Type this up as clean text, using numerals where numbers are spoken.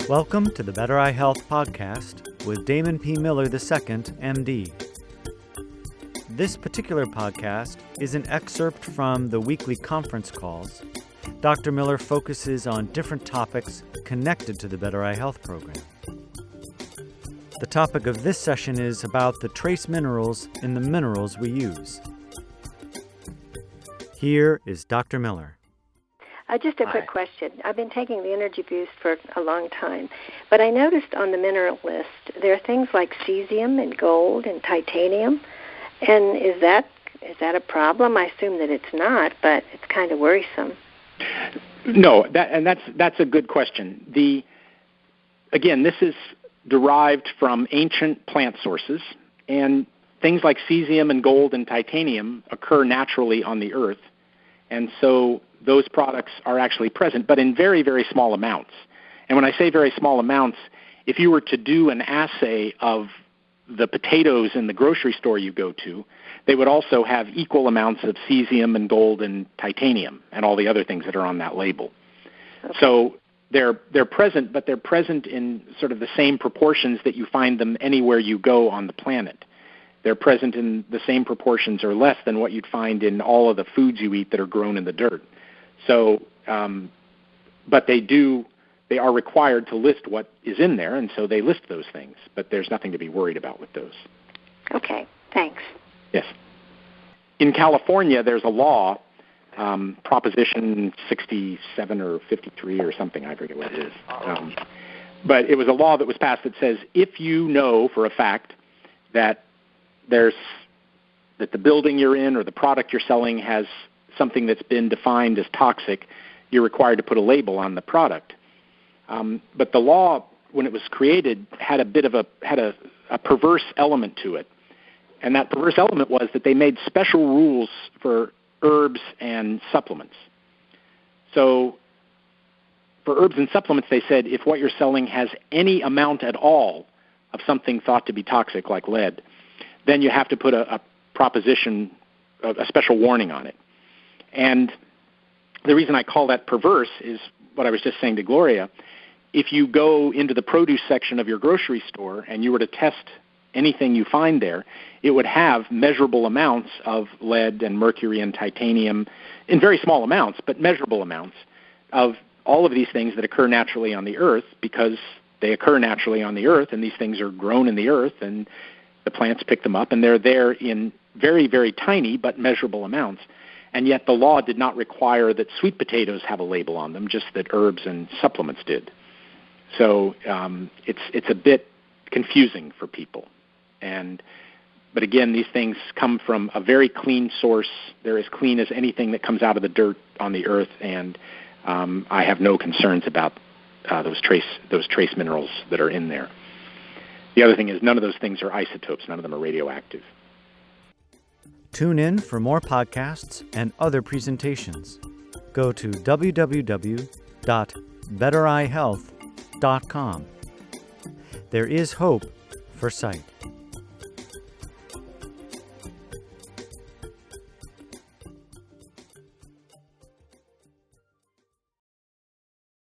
Welcome to the Better Eye Health podcast with Damon P. Miller II, MD. This particular podcast is an excerpt from the weekly conference calls. Dr. Miller focuses on different topics connected to the Better Eye Health program. The topic of this session is about the trace minerals in the minerals we use. Here is Dr. Miller. Just a quick question. I've been taking the Energy Boost for a long time, but I noticed on the mineral list there are things like cesium and gold and titanium. And is that a problem? I assume that it's not, but it's kind of worrisome. No, that's a good question. Again, this is derived from ancient plant sources, and things like cesium and gold and titanium occur naturally on the Earth, and so those products are actually present, but in very, very small amounts. And when I say very small amounts, if you were to do an assay of the potatoes in the grocery store you go to, they would also have equal amounts of cesium and gold and titanium and all the other things that are on that label. Okay. So they're present, but they're present in sort of the same proportions that you find them anywhere you go on the planet. They're present in the same proportions or less than what you'd find in all of the foods you eat that are grown in the dirt. So, but they are required to list what is in there, and so they list those things. But there's nothing to be worried about with those. Okay, thanks. Yes. In California, there's a law, Proposition 67 or 53 or something, I forget what it is. But it was a law that was passed that says if you know for a fact that that the building you're in or the product you're selling has something that's been defined as toxic, you're required to put a label on the product. But the law, when it was created, had a perverse element to it. And that perverse element was that they made special rules for herbs and supplements. So for herbs and supplements, they said if what you're selling has any amount at all of something thought to be toxic, like lead, then you have to put a special warning on it. And the reason I call that perverse is what I was just saying to Gloria. If you go into the produce section of your grocery store and you were to test anything you find there, it would have measurable amounts of lead and mercury and titanium in very small amounts, but measurable amounts of all of these things that occur naturally on the Earth because they occur naturally on the Earth, and these things are grown in the Earth, and the plants pick them up, and they're there in very, very tiny but measurable amounts. And yet the law did not require that sweet potatoes have a label on them, just that herbs and supplements did. So it's a bit confusing for people. But again, these things come from a very clean source. They're as clean as anything that comes out of the dirt on the Earth, and I have no concerns about those trace minerals that are in there. The other thing is none of those things are isotopes. None of them are radioactive. Tune in for more podcasts and other presentations. Go to www.bettereyehealth.com. There is hope for sight.